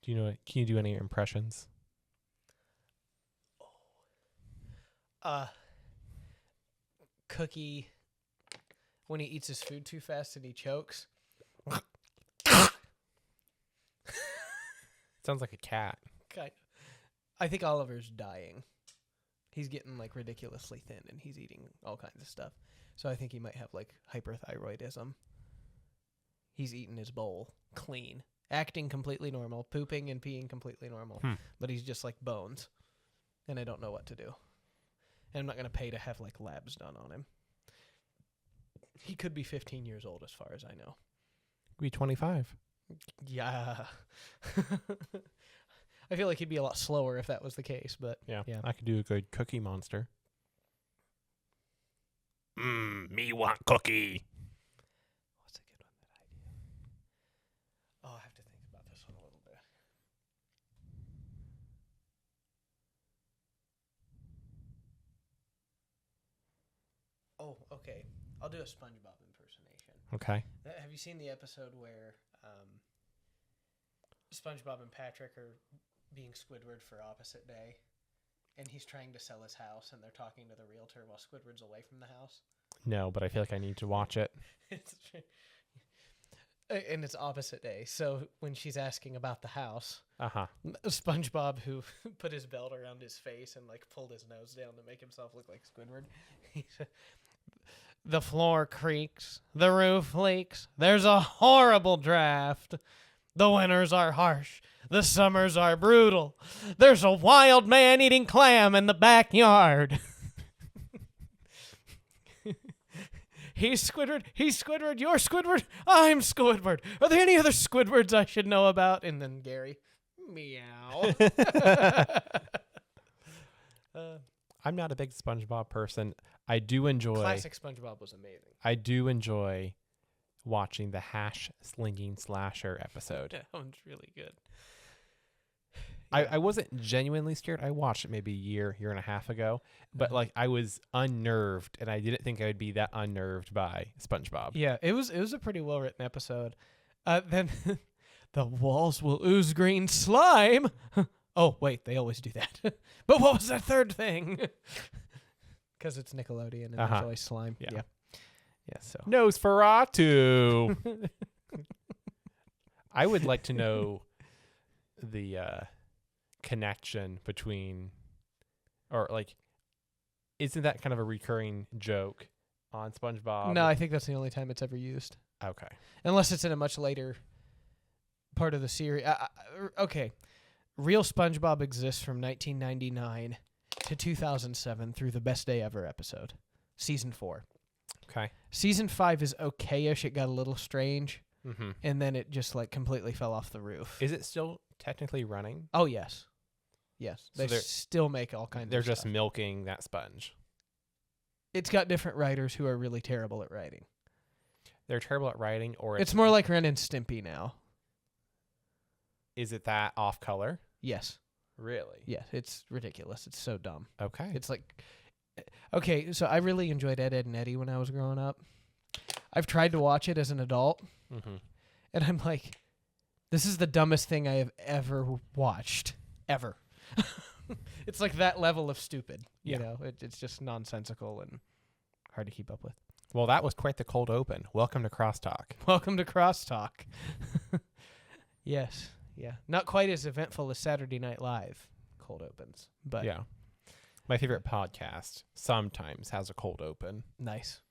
Do you know? Can you do any impressions? Cookie, when he eats his food too fast and he chokes. Sounds like a cat. Kind. I think Oliver's dying. He's getting like ridiculously thin, and he's eating all kinds of stuff. So I think he might have like hyperthyroidism. He's eating his bowl clean, acting completely normal, pooping and peeing completely normal, but he's just like bones, and I don't know what to do. And I'm not gonna pay to have like labs done on him. He could be 15 years old, as far as I know. Be 25. Yeah. I feel like he'd be a lot slower if that was the case, but Yeah. I could do a good Cookie Monster. Me want cookie. What's a good one that I do? Oh, I have to think about this one a little bit. Oh, okay. I'll do a SpongeBob impersonation. Okay. Have you seen the episode where SpongeBob and Patrick are being Squidward for opposite day? And he's trying to sell his house, and they're talking to the realtor while Squidward's away from the house? No, but I feel like I need to watch it. And it's opposite day. So when she's asking about the house, Uh-huh. SpongeBob, who put his belt around his face and like pulled his nose down to make himself look like Squidward, he said, "The floor creaks, the roof leaks, there's a horrible draft. The winters are harsh, the summers are brutal. There's a wild man eating clam in the backyard." He's Squidward, you're Squidward, I'm Squidward. Are there any other Squidwards I should know about? And then Gary, meow. I'm not a big SpongeBob person. I do enjoy... Classic SpongeBob was amazing. I do enjoy watching the hash slinging slasher episode. That one's really good. I wasn't genuinely scared. I watched it maybe a year and a half ago, but like I was unnerved, and I didn't think I would be that unnerved by SpongeBob. Yeah, it was a pretty well written episode. Then the walls will ooze green slime. Oh wait, they always do that. But what was that third thing? Because it's Nickelodeon and there's always slime. Yeah. So Nosferatu. I would like to know the connection between, or like, isn't that kind of a recurring joke on SpongeBob? No, I think that's the only time it's ever used. Okay. Unless it's in a much later part of the series. Okay. Real SpongeBob exists from 1999 to 2007 through the Best Day Ever episode, season 4. Okay. Season 5 is okay-ish. It got a little strange, Mm-hmm. and then it just like completely fell off the roof. Is it still technically running? Oh, yes. Yes. So they still make all kinds of They're stuff. just milking that sponge. It's got different writers who are really terrible at writing. They're terrible at writing, or It's more like Ren and Stimpy now. is it that off color? Yes. Really? Yes. It's ridiculous. It's so dumb. Okay. It's like... Okay, so I really enjoyed Ed, Edd and Eddy when I was growing up. I've tried to watch it as an adult, Mm-hmm. and I'm like, this is the dumbest thing I have ever watched. Ever. It's like that level of stupid. You know, it's just nonsensical and hard to keep up with. Well, that was quite the cold open. Welcome to Crosstalk. Welcome to Crosstalk. Yes. Yeah. Not quite as eventful as Saturday Night Live cold opens, but Yeah. My favorite podcast sometimes has a cold open. nice.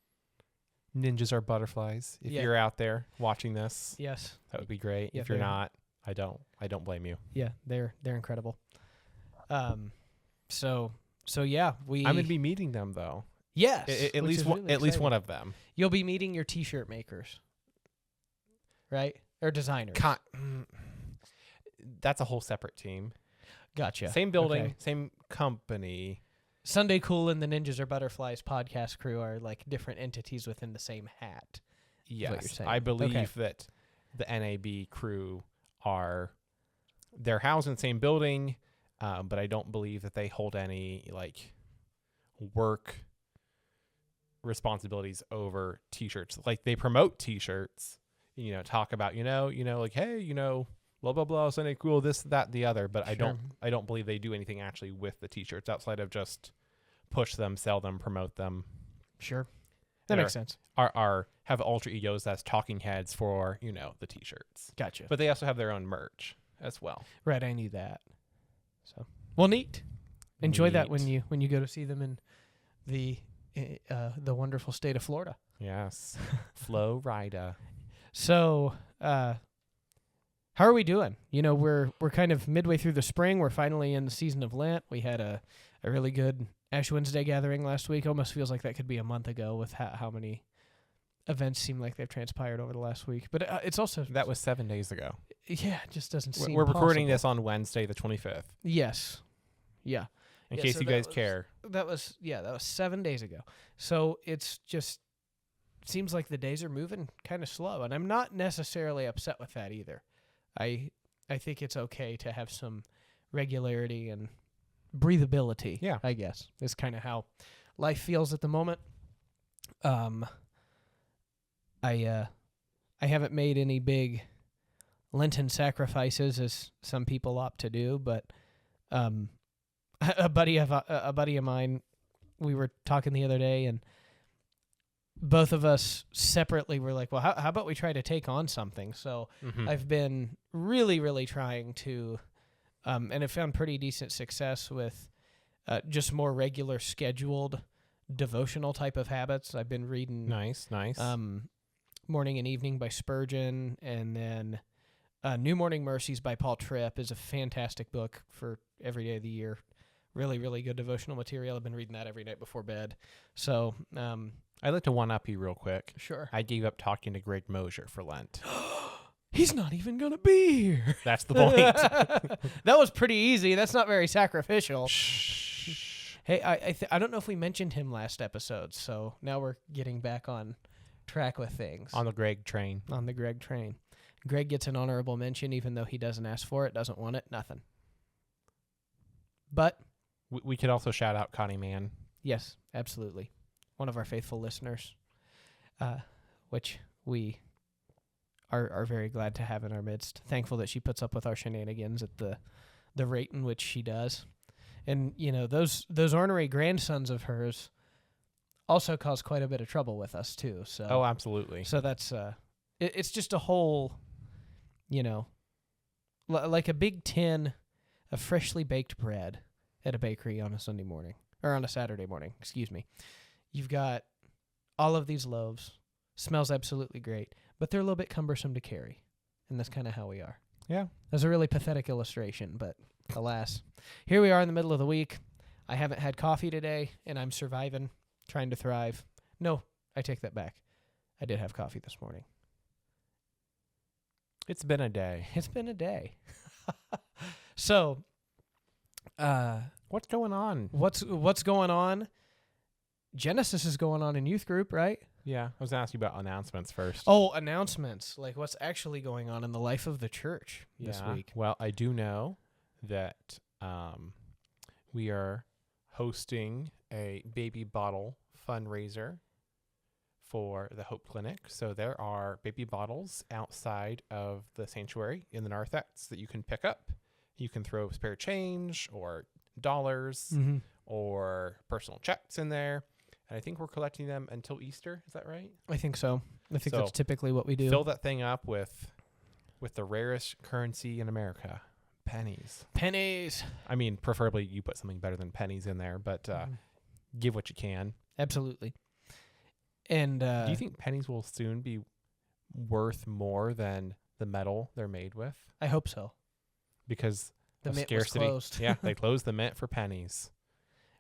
Ninjas are butterflies. If Yeah. you're out there watching this, Yes. that would be great. Yeah, if you're they are. not, I don't blame you. Yeah, they're incredible. So yeah, I'm going to be meeting them though. yes, At which least is one, really at least one exciting. of them. You'll be meeting your t-shirt makers, right? Or designers. That's a whole separate team. Gotcha. Same building, Okay. same company. Sunday Cool and the Ninjas Are Butterflies podcast crew are like different entities within the same hat. what you're Yes, saying. I believe Okay. that the NAB crew they're housed in the same building, but I don't believe that they hold any like work responsibilities over t-shirts. Like they promote t-shirts, talk about, like, hey, blah blah blah, Sunday cool, this, that, the other. But Sure. I don't believe they do anything actually with the t-shirts outside of just push them, sell them, promote them. Sure. That And makes sense. have alter egos as talking heads for the t-shirts. Gotcha. But they also have their own merch as well. Right, I knew that. So, well, neat. Enjoy that when Neat. you go to see them in the wonderful state of Florida. Yes. Florida. So, how are we doing? We're kind of midway through the spring. We're finally in the season of Lent. We had a really good Ash Wednesday gathering last week. Almost feels like that could be a month ago with how many events seem like they've transpired over the last week. But it's also That was 7 days ago. yeah, it just doesn't seem. We're recording possible. this on Wednesday, the 25th. Yes. Yeah. In Yeah, case so you that guys was- care. That was 7 days ago. So it's just seems like the days are moving kind of slow, and I'm not necessarily upset with that either. I think it's okay to have some regularity and breathability. Yeah. I guess is kind of how life feels at the moment. I haven't made any big Lenten sacrifices as some people opt to do, but a buddy of mine, we were talking the other day, and both of us separately were like, well, how about we try to take on something? So I've been really, really trying to, and have found pretty decent success with just more regular scheduled devotional type of habits. I've been reading Nice. Morning and Evening by Spurgeon, and then New Morning Mercies by Paul Tripp is a fantastic book for every day of the year. Really, really good devotional material. I've been reading that every night before bed. So, I'd like to one-up you real quick. sure. I gave up talking to Greg Mosier for Lent. He's not even going to be here. That's the point. That was pretty easy. That's not very sacrificial. Shh. Hey, I don't know if we mentioned him last episode, so now we're getting back on track with things. On the Greg train. On the Greg train. Greg gets an honorable mention even though he doesn't ask for it, doesn't want it, nothing. But, We could also shout out Connie Mann. yes, absolutely. One of our faithful listeners, which we are very glad to have in our midst. Thankful that she puts up with our shenanigans at the rate in which she does. And, those ornery grandsons of hers also cause quite a bit of trouble with us, too. So, Oh, absolutely. So that's it's just a whole, like a big tin of freshly baked bread at a bakery on a Sunday morning or on a Saturday morning. Excuse me. You've got all of these loaves. Smells absolutely great, but they're a little bit cumbersome to carry, and that's kind of how we are. Yeah. That's a really pathetic illustration, but alas, here we are in the middle of the week. I haven't had coffee today, and I'm surviving, trying to thrive. No, I take that back. I did have coffee this morning. It's been a day. It's been a day. So, What's going on? what's going on? Genesis is going on in youth group, right? Yeah. I was going to ask you about announcements first. Oh, announcements. Like what's actually going on in the life of the church this Yeah. week. Well, I do know that we are hosting a baby bottle fundraiser for the Hope Clinic. So there are baby bottles outside of the sanctuary in the narthex that you can pick up. You can throw spare change or dollars Mm-hmm. or personal checks in there. And I think we're collecting them until Easter. Is that right? I think so. I think So, that's typically what we do. Fill that thing up with the rarest currency in America, pennies. Pennies. I mean, preferably you put something better than pennies in there, but Mhm. give what you can. Absolutely. And Do you think pennies will soon be worth more than the metal they're made with? I hope so. Because The of mint scarcity. was closed. Yeah, they closed the mint for pennies.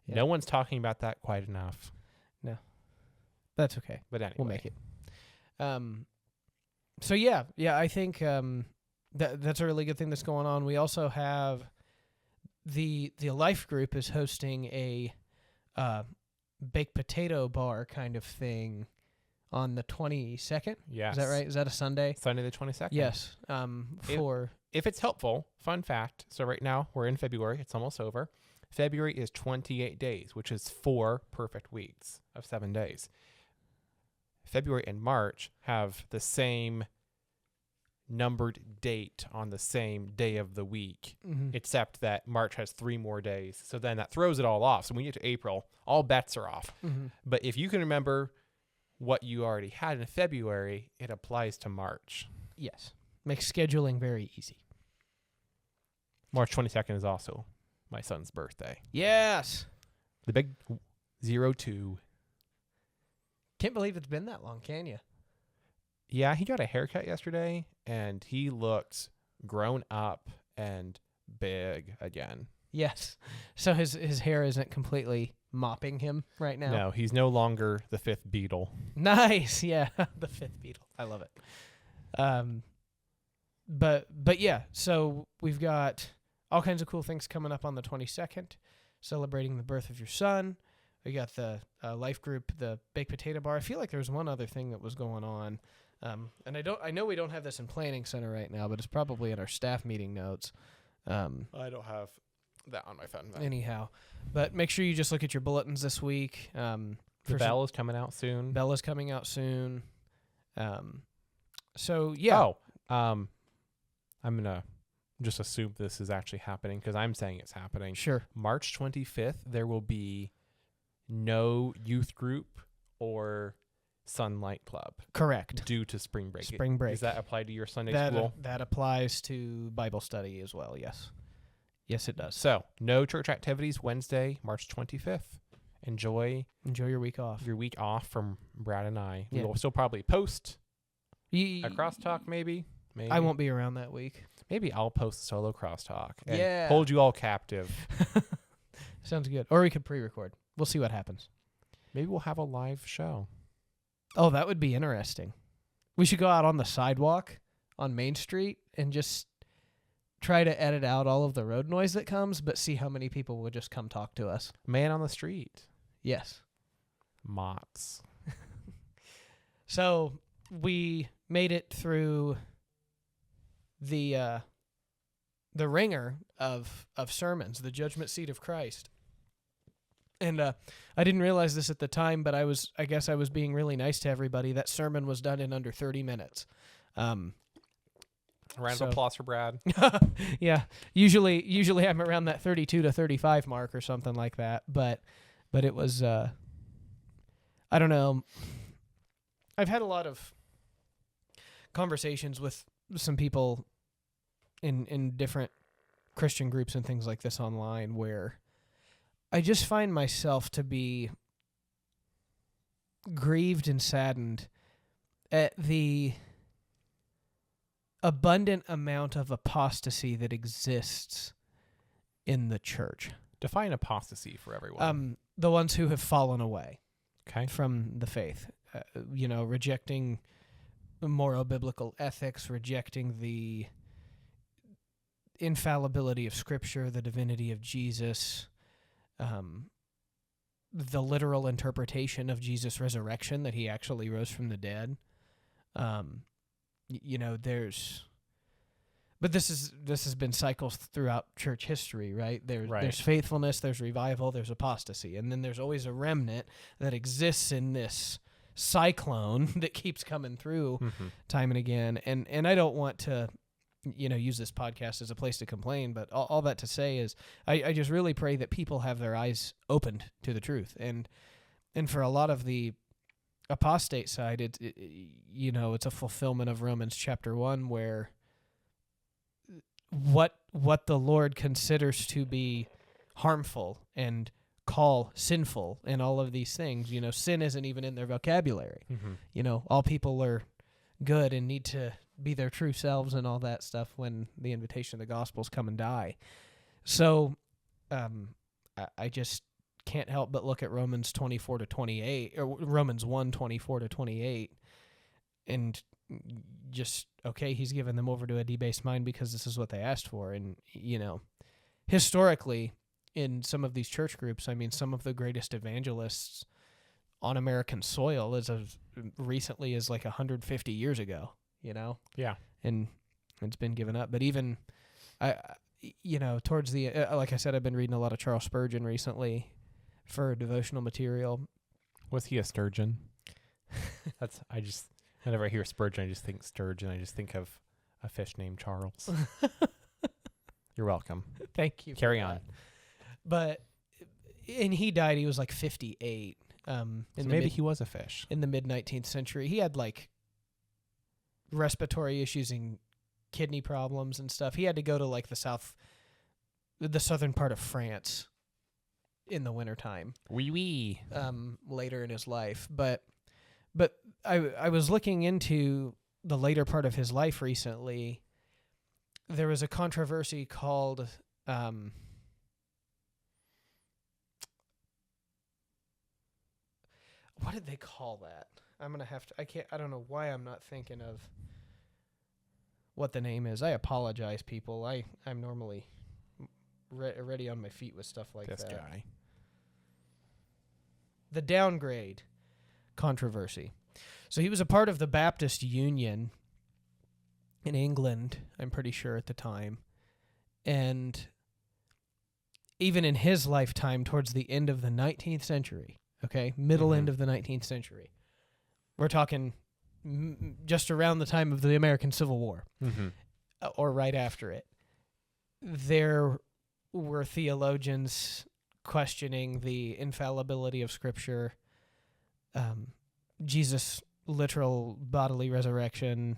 Yeah. No one's talking about that quite enough. That's okay. But anyway. We'll make it. So yeah, I think that's a really good thing that's going on. We also have the life group is hosting a baked potato bar kind of thing on the 22nd. Yes. Is that right? Is that a Sunday? Sunday the 22nd. Yes. If it's helpful, fun fact. So right now we're in February. It's almost over. February is 28 days, which is 4 perfect weeks of 7 days. February and March have the same numbered date on the same day of the week, except that March has 3 more days. So then that throws it all off. So when you get to April, all bets are off. But if you can remember what you already had in February, it applies to March. Yes. Makes scheduling very easy. March 22nd is also my son's birthday. Yes. The big 02. Can't believe it's been that long, can you? Yeah, he got a haircut yesterday, and he looked grown up and big again. Yes. So his hair isn't completely mopping him right now? No, he's no longer the 5th Beatle. Nice. Yeah, the 5th Beatle. I love it. But yeah, so we've got all kinds of cool things coming up on the 22nd, celebrating the birth of your son. We got the life group, the baked potato bar. I feel like there's one other thing that was going on. And I know we don't have this in planning center right now, but it's probably in our staff meeting notes. I don't have that on my phone. Anyhow, but make sure you just look at your bulletins this week. The bell is coming out soon. Bella's coming out soon. So yeah. Oh, I'm gonna just assume this is actually happening because I'm saying it's happening. Sure. March 25th, there will be no youth group or Sunlight Club. Correct. Due to spring break. Spring break. Does that apply to your Sunday school? That applies to Bible study as well, yes. Yes, it does. So, no church activities Wednesday, March 25th. Enjoy your week off. Your week off from Brad and I. Yeah. We will still probably post a crosstalk maybe. I won't be around that week. Maybe I'll post a solo crosstalk and yeah. hold you all captive. Sounds good. Or we could pre-record. We'll see what happens. Maybe we'll have a live show. Oh, that would be interesting. We should go out on the sidewalk on Main Street and just try to edit out all of the road noise that comes, but see how many people will just come talk to us. Man on the street. Yes. Mots. So we made it through the ringer of sermons, the judgment seat of Christ. And I didn't realize this at the time, but I guess I was being really nice to everybody. That sermon was done in under 30 minutes. Round of applause for Brad. Yeah. Usually I'm around that 32 to 35 mark or something like that. But it was, I don't know. I've had a lot of conversations with some people in different Christian groups and things like this online where I just find myself to be grieved and saddened at the abundant amount of apostasy that exists in the church. Define apostasy for everyone. The ones who have fallen away from the faith. Rejecting moral biblical ethics, rejecting the infallibility of Scripture, the divinity of Jesus, the literal interpretation of Jesus' resurrection, that he actually rose from the dead. But this has been cycles throughout church history, right? There's faithfulness, there's revival, there's apostasy, and then there's always a remnant that exists in this cyclone that keeps coming through time and again. And I don't want to use this podcast as a place to complain, but all that to say is I just really pray that people have their eyes opened to the truth. And for a lot of the apostate side, it's a fulfillment of Romans chapter 1, where what the Lord considers to be harmful and call sinful and all of these things, sin isn't even in their vocabulary. All people are good and need to be their true selves and all that stuff when the invitation of the gospels come and die. So I just can't help but look at Romans 24 to 28, or Romans 1, 24 to 28, and just, okay, he's given them over to a debased mind because this is what they asked for. And, historically, in some of these church groups, I mean, some of the greatest evangelists on American soil as recently as like 150 years ago, Yeah. And it's been given up. But even, towards the, like I said, I've been reading a lot of Charles Spurgeon recently for devotional material. Was he a sturgeon? Whenever I hear Spurgeon, I just think sturgeon. I just think of a fish named Charles. You're welcome. Thank you. Carry on. But and he died. He was like 58. So maybe he was a fish in the mid 19th century. He had like respiratory issues and kidney problems and stuff. He had to go to like the southern part of France in the wintertime. Oui. Later in his life. But I was looking into the later part of his life recently. There was a controversy called what did they call that? I'm going to have to I don't know why I'm not thinking of what the name is. I apologize, people. I'm normally ready on my feet with stuff like this that. guy. The downgrade controversy. So he was a part of the Baptist Union in England, I'm pretty sure at the time. And even in his lifetime, towards the end of the 19th century, okay, middle end of the 19th century, we're talking just around the time of the American Civil War, or right after it, there were theologians questioning the infallibility of Scripture, Jesus' literal bodily resurrection,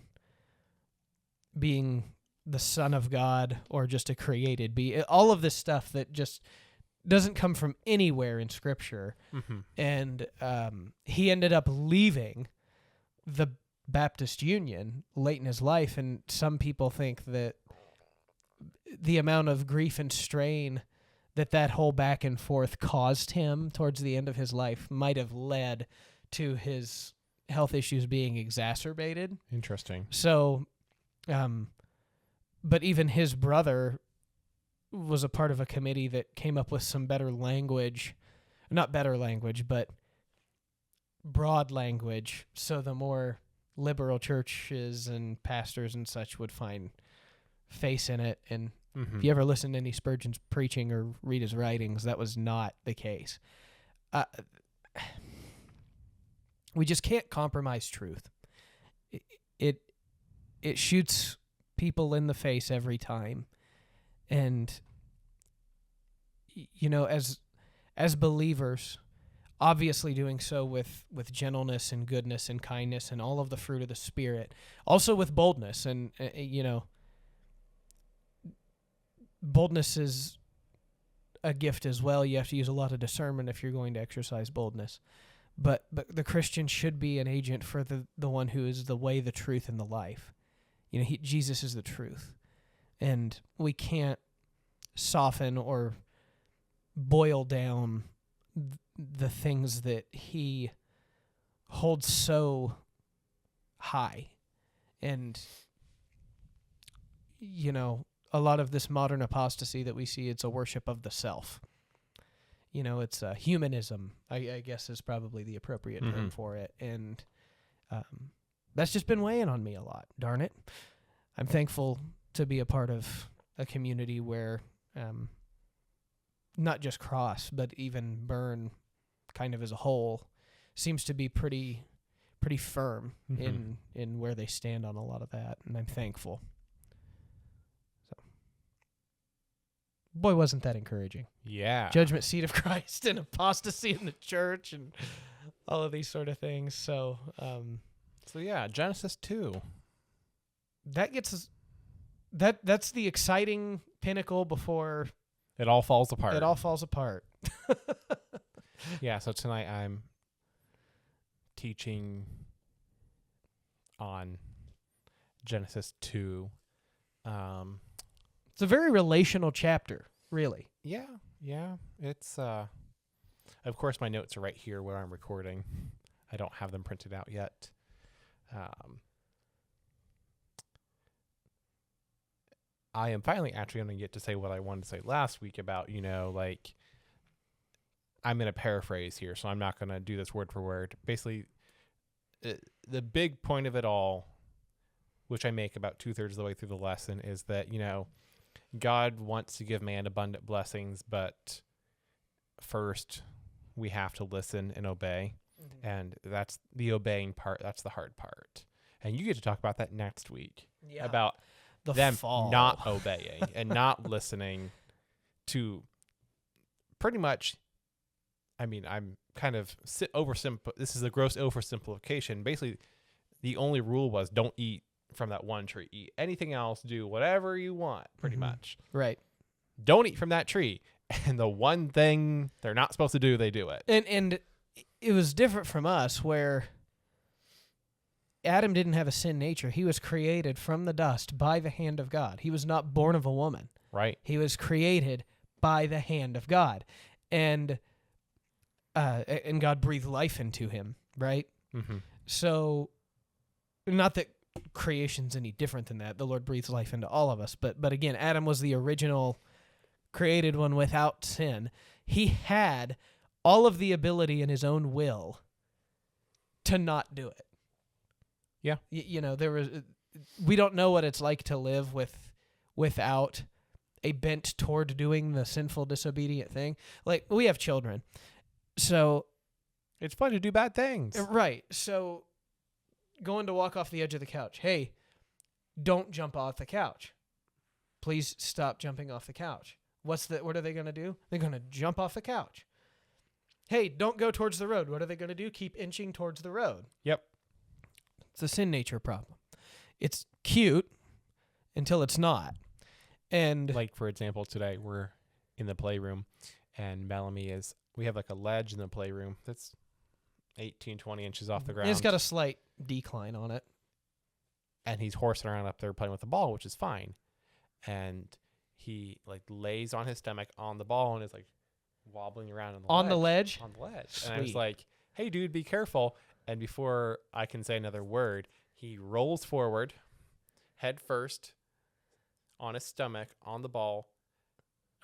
being the Son of God or just a created being, all of this stuff that just doesn't come from anywhere in Scripture. And he ended up leaving the Baptist Union late in his life, and some people think that the amount of grief and strain that whole back and forth caused him towards the end of his life might have led to his health issues being exacerbated. Interesting. So, but even his brother was a part of a committee that came up with some better language, not better language, but broad language, so the more liberal churches and pastors and such would find face in it. And if you ever listen to any Spurgeon's preaching or read his writings, that was not the case. We just can't compromise truth. It shoots people in the face every time. And, you know, as believers, obviously doing so with gentleness and goodness and kindness and all of the fruit of the Spirit, also with boldness. And, you know, boldness is a gift as well. You have to use a lot of discernment if you're going to exercise boldness. But the Christian should be an agent for the one who is the way, the truth, and the life. You know, Jesus is the truth. And we can't soften or boil down the things that he holds so high. And, you know, a lot of this modern apostasy that we see, it's a worship of the self. You know, it's humanism, I guess is probably the appropriate term for it. And that's just been weighing on me a lot, darn it. I'm thankful to be a part of a community where not just Cross, but even Burn kind of as a whole seems to be pretty firm in where they stand on a lot of that, and I'm thankful. So, boy, wasn't that encouraging. Yeah. Judgment seat of Christ and apostasy in the church and all of these sort of things. So yeah, Genesis 2. That gets that's the exciting pinnacle before it all falls apart. It all falls apart. Yeah, so tonight I'm teaching on Genesis 2. It's a very relational chapter, really. Yeah. It's of course my notes are right here where I'm recording. I don't have them printed out yet. I am finally actually going to get to say what I wanted to say last week about, you know, like, I'm going to paraphrase here, so I'm not going to do this word for word. Basically, the big point of it all, which I make about 2/3 of the way through the lesson, is that, you know, God wants to give man abundant blessings, but first we have to listen and obey. And that's the obeying part. That's the hard part. And you get to talk about that next week. Yeah. About The them fall. not obeying and not listening to pretty much, I mean, I'm kind of this is a gross oversimplification. Basically, the only rule was don't eat from that one tree. Eat anything else, do whatever you want, pretty much. Right. Don't eat from that tree. And the one thing they're not supposed to do, they do it. And it was different from us, where Adam didn't have a sin nature. He was created from the dust by the hand of God. He was not born of a woman. Right. He was created by the hand of God. And God breathed life into him, right? Mm-hmm. So, not that creation's any different than that. The Lord breathes life into all of us. But again, Adam was the original created one without sin. He had all of the ability in his own will to not do it. Yeah. There was. We don't know what it's like to live without a bent toward doing the sinful, disobedient thing. Like, we have children, so it's fun to do bad things. Right. So, going to walk off the edge of the couch. Hey, don't jump off the couch. Please stop jumping off the couch. What are they going to do? They're going to jump off the couch. Hey, don't go towards the road. What are they going to do? Keep inching towards the road. Yep. It's a sin nature problem. It's cute until it's not. And like, for example, today we're in the playroom and Bellamy we have like a ledge in the playroom that's 18, 20 inches off the ground. It's got a slight decline on it. And he's horsing around up there playing with the ball, which is fine. And he like lays on his stomach on the ball and is like wobbling around on the ledge. On the ledge. Sweet. And I was like, hey, dude, be careful. And before I can say another word, he rolls forward, head first, on his stomach, on the ball,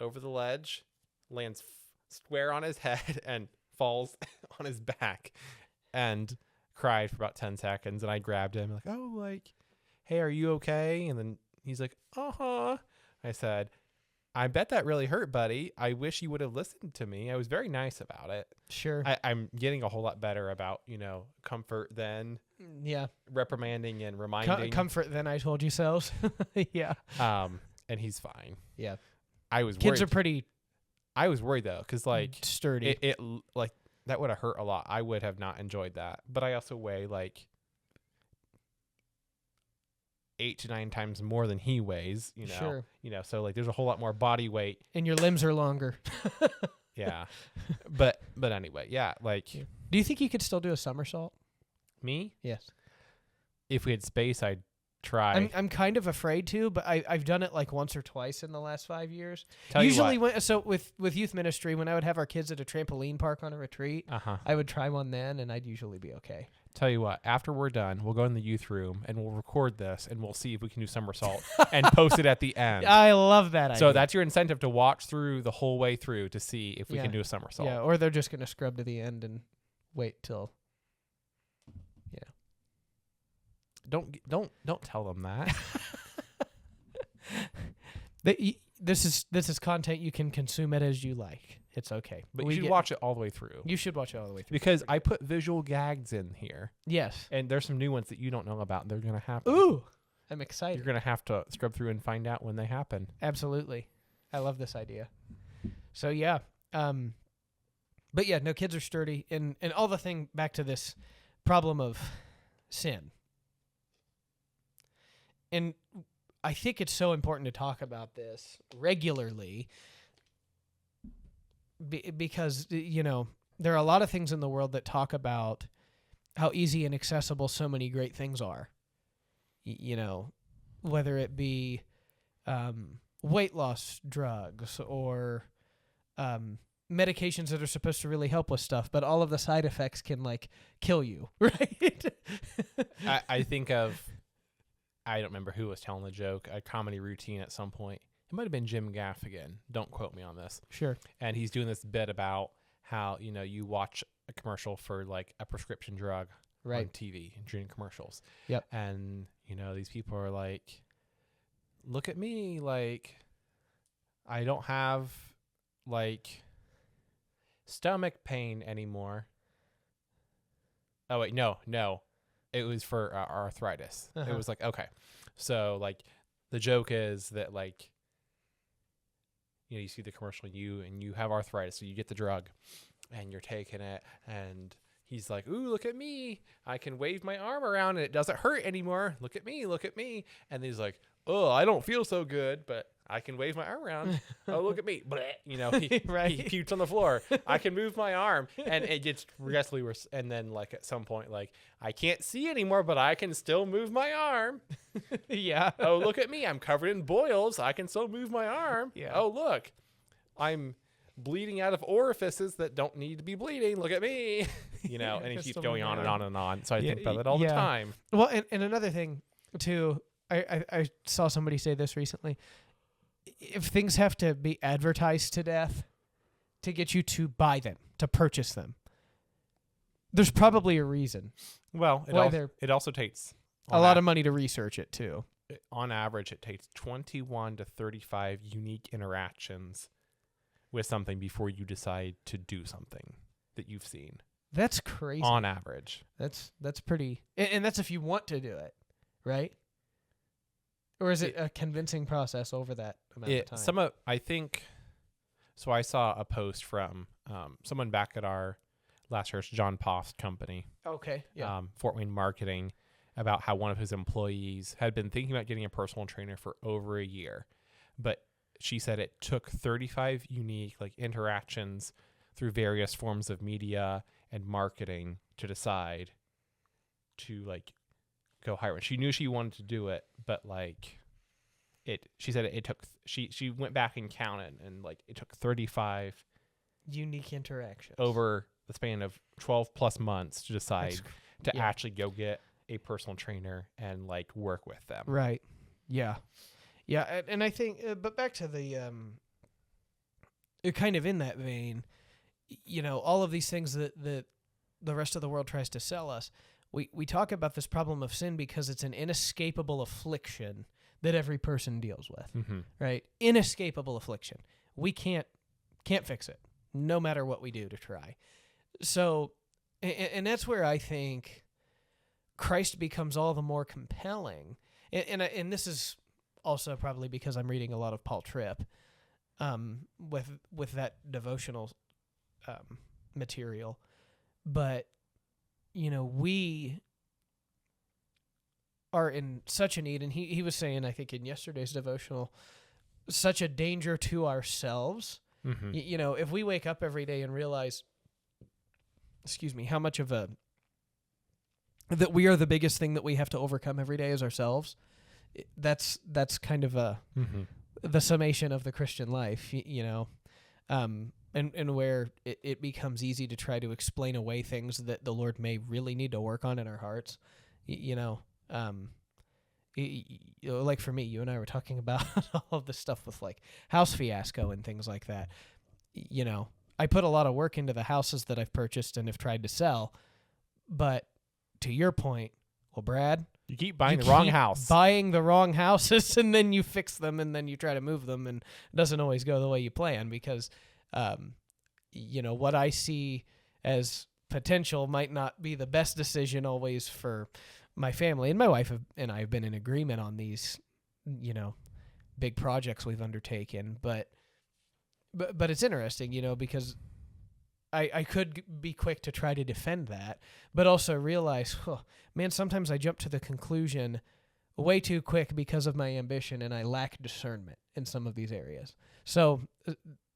over the ledge, lands square on his head, and falls on his back, and cried for about 10 seconds. And I grabbed him, like, oh, like, hey, are you okay? And then he's like, uh-huh. I said, I bet that really hurt, buddy. I wish you would have listened to me. I was very nice about it. Sure. I'm getting a whole lot better about, comfort than reprimanding and reminding. Comfort than I told you so's. Yeah. And he's fine. Yeah. I was Kids worried. are pretty I was worried though, because like sturdy. It like that would have hurt a lot. I would have not enjoyed that. But I also weigh like 8 to 9 times more than he weighs, Sure. So like there's a whole lot more body weight. And your limbs are longer. Yeah. But anyway, yeah, like do you think you could still do a somersault? Me? Yes. If we had space, I'd try. I'm kind of afraid to, but I've done it like once or twice in the last 5 years. Usually with youth ministry, when I would have our kids at a trampoline park on a retreat, I would try one then, and I'd usually be okay. Tell you what, after we're done, we'll go in the youth room and we'll record this and we'll see if we can do somersault and post it at the end. I love that idea. So that's your incentive to watch through the whole way through to see if we can do a somersault. Yeah, or they're just going to scrub to the end and wait till. Yeah. Don't tell them that. This is content you can consume it as you like. It's okay. But you should watch it all the way through. You should watch it all the way through. Because I put visual gags in here. Yes. And there's some new ones that you don't know about. They're going to happen. Ooh. I'm excited. You're going to have to scrub through and find out when they happen. Absolutely. I love this idea. So, yeah. But, yeah, no, kids are sturdy. And all the thing back to this problem of sin. And I think it's so important to talk about this regularly because, there are a lot of things in the world that talk about how easy and accessible so many great things are. Whether it be weight loss drugs or medications that are supposed to really help with stuff, but all of the side effects can, kill you, right? I think of... I don't remember who was telling the joke, a comedy routine at some point. It might have been Jim Gaffigan. Don't quote me on this. Sure. And he's doing this bit about how, you watch a commercial for like a prescription drug on TV during commercials. Yep. And, these people are like, look at me. Like, I don't have like stomach pain anymore. Oh, wait, no. It was for arthritis. It was like, okay. So, like, the joke is that like, you see the commercial, you have arthritis, so you get the drug and you're taking it, and he's like, ooh, look at me. I can wave my arm around and it doesn't hurt anymore. Look at me. Look at me. And he's like, oh, I don't feel so good, but I can wave my arm around. Oh, look at me. He, Right. he puked on the floor. I can move my arm. And it gets progressively worse. And then like at some point, like, I can't see anymore, but I can still move my arm. Yeah. Oh, look at me. I'm covered in boils. I can still move my arm. Yeah. Oh, look. I'm bleeding out of orifices that don't need to be bleeding. Look at me. And he keeps going on and on and on. So I think about it all the time. Well, and another thing too, I saw somebody say this recently. If things have to be advertised to death to get you to buy them, to purchase them, there's probably a reason. Well, it also takes a lot of money to research it too. On average, it takes 21 to 35 unique interactions with something before you decide to do something that you've seen. That's crazy. On average. That's pretty, and that's if you want to do it, right? Or is it a convincing process over that amount of time? I think. So I saw a post from someone back at our last church, John Post company. Okay. Yeah. Fort Wayne Marketing, about how one of his employees had been thinking about getting a personal trainer for over a year, but she said it took 35 unique interactions through various forms of media and marketing to decide to go hire one. She knew she wanted to do it, but she said it took, she went back and counted, and it took 35 unique interactions over the span of 12 plus months to decide to actually go get a personal trainer and work with them. Right. Yeah. Yeah. And I think, but back to the, kind of in that vein, all of these things that the rest of the world tries to sell us, we talk about this problem of sin because it's an inescapable affliction that every person deals with, right? Inescapable affliction. We can't fix it, no matter what we do to try. So, and that's where I think Christ becomes all the more compelling. And this is also probably because I'm reading a lot of Paul Tripp, with that devotional material. But, we are in such a need, and he was saying, I think in yesterday's devotional, such a danger to ourselves. If we wake up every day and realize, how much of that we are the biggest thing that we have to overcome every day is ourselves. That's kind of the summation of the Christian life, and where it becomes easy to try to explain away things that the Lord may really need to work on in our hearts. Like for me, you and I were talking about all of the stuff with house fiasco and things like that. I put a lot of work into the houses that I've purchased and have tried to sell, but to your point, well, Brad, you keep buying the wrong house. Buying the wrong houses, and then you fix them, and then you try to move them, and it doesn't always go the way you plan because, what I see as potential might not be the best decision always for my family. And my wife and I have been in agreement on these, big projects we've undertaken. But it's interesting, because I could be quick to try to defend that, but also realize, sometimes I jump to the conclusion way too quick because of my ambition, and I lack discernment in some of these areas. So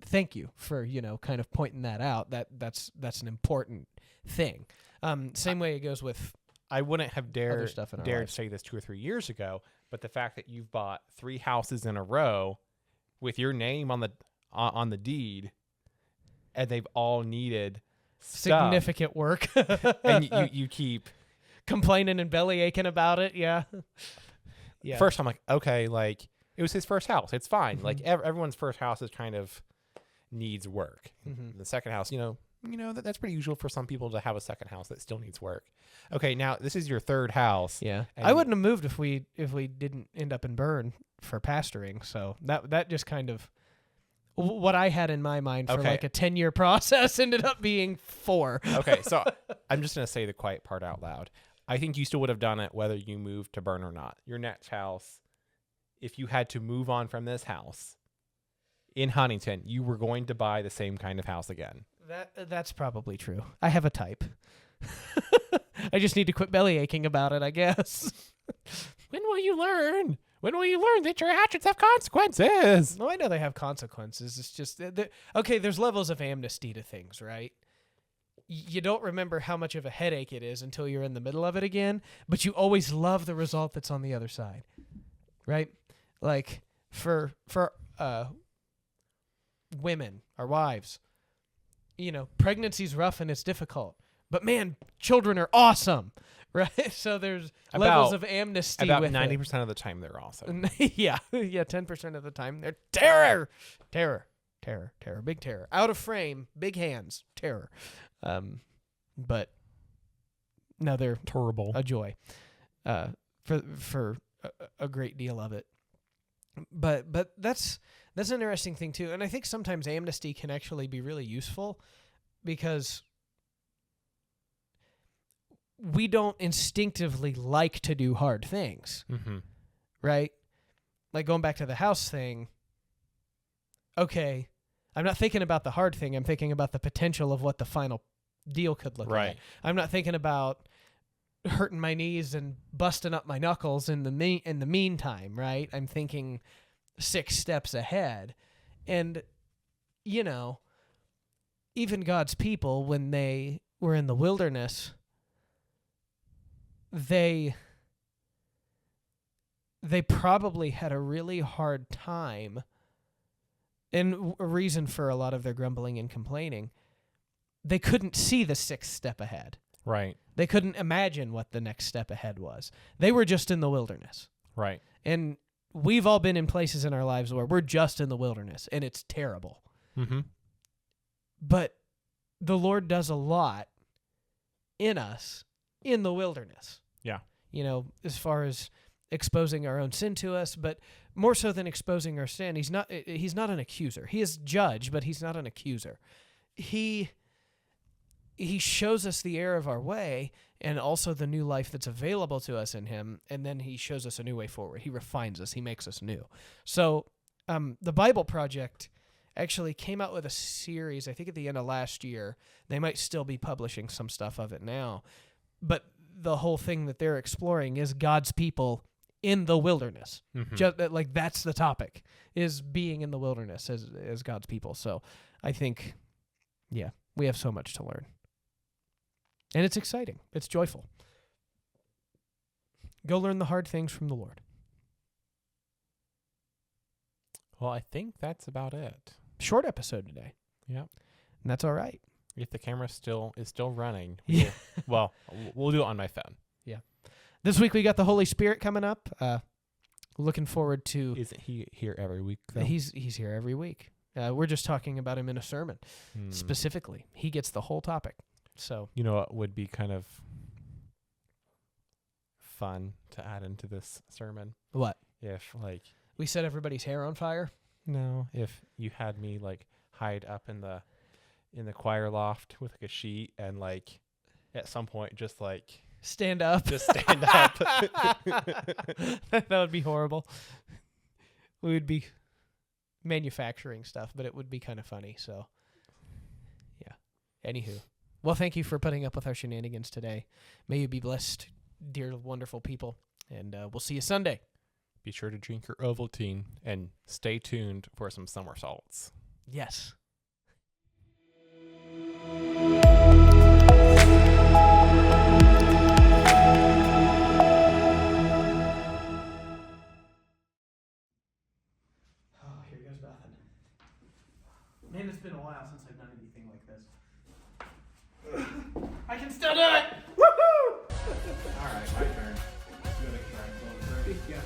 thank you for, kind of pointing that out. That's an important thing. Same way it goes with, I wouldn't have dared lives. say this 2 or 3 years ago, but the fact that you've bought 3 houses in a row with your name on the deed, and they've all needed significant work, and you keep complaining and belly aching about it. Yeah. First, I'm like, okay, it was his first house. It's fine. Everyone's first house is kind of needs work. The second house, that's pretty usual for some people to have a second house that still needs work. Okay, now this is your third house. Yeah, I wouldn't have moved if we didn't end up in Bern for pastoring. So that just kind of what I had in my mind for a 10-year process ended up being 4. Okay, so I'm just gonna say the quiet part out loud. I think you still would have done it whether you moved to Bern or not. Your next house if you had to move on from this house in Huntington, you were going to buy the same kind of house again. That's probably true. I have a type. I just need to quit belly aching about it, I guess. When will you learn? When will you learn that your actions have consequences? No, I know they have consequences. It's just okay. There's levels of amnesty to things, right? You don't remember how much of a headache it is until you're in the middle of it again, but you always love the result that's on the other side, right? Like for women, our wives, pregnancy's rough and it's difficult, but man, children are awesome, right? So there's levels of amnesty. About with 90% of the time, they're awesome. yeah, 10% of the time they're terror, big terror, out of frame, big hands, terror. But no, they're terrible, a joy, for a great deal of it. But that's an interesting thing too, and I think sometimes amnesty can actually be really useful because we don't instinctively like to do hard things, right? Like going back to the house thing. Okay, I'm not thinking about the hard thing. I'm thinking about the potential of what the final deal could look like. I'm not thinking about hurting my knees and busting up my knuckles in the meantime, right? I'm thinking 6 steps ahead. And, even God's people, when they were in the wilderness, they probably had a really hard time, and a reason for a lot of their grumbling and complaining. They couldn't see the 6th step ahead. Right. They couldn't imagine what the next step ahead was. They were just in the wilderness. Right. And we've all been in places in our lives where we're just in the wilderness, and it's terrible. But the Lord does a lot in us in the wilderness. Yeah. As far as exposing our own sin to us, but more so than exposing our sin, he's not an accuser. He is judge, but he's not an accuser. He shows us the error of our way and also the new life that's available to us in him, and then he shows us a new way forward. He refines us. He makes us new. So the Bible Project actually came out with a series, I think at the end of last year. They might still be publishing some stuff of it now, but the whole thing that they're exploring is God's people in the wilderness. Just like that's the topic, is being in the wilderness as God's people. So I think, we have so much to learn. And it's exciting. It's joyful. Go learn the hard things from the Lord. Well, I think that's about it. Short episode today. Yep. And that's all right. If the camera is still running, Yeah. well, we'll do it on my phone. Yeah. This week we got the Holy Spirit coming up. Looking forward to. Isn't he here every week, though? He's here every week. We're just talking about him in a sermon specifically. He gets the whole topic. So what would be kind of fun to add into this sermon? What? If we set everybody's hair on fire? No. If you had me hide up in the choir loft with a sheet and at some point just stand up. Just stand up. That would be horrible. We would be manufacturing stuff, but it would be kind of funny. So yeah. Anywho. Well, thank you for putting up with our shenanigans today. May you be blessed, dear, wonderful people. And we'll see you Sunday. Be sure to drink your Ovaltine and stay tuned for some somersaults. Yes. Oh, here goes nothing. Man, it's been a while since I've done anything like this. I can still do it! Woohoo! Alright, my turn. Yeah.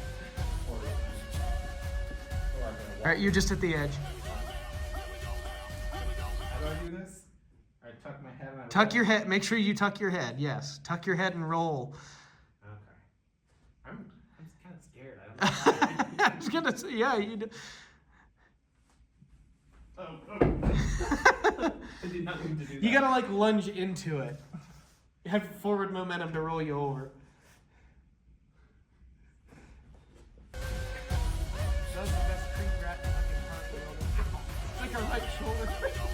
Alright, you're just at the edge. How do I do this? I tuck my head and Tuck your head. Make sure you tuck your head. Yes. Tuck your head and roll. Okay. I'm kind of scared. I don't know why. I was going to say, yeah, you do. Oh. I did not mean to do that. You got to lunge into it. You have forward momentum to roll you over. our right shoulder.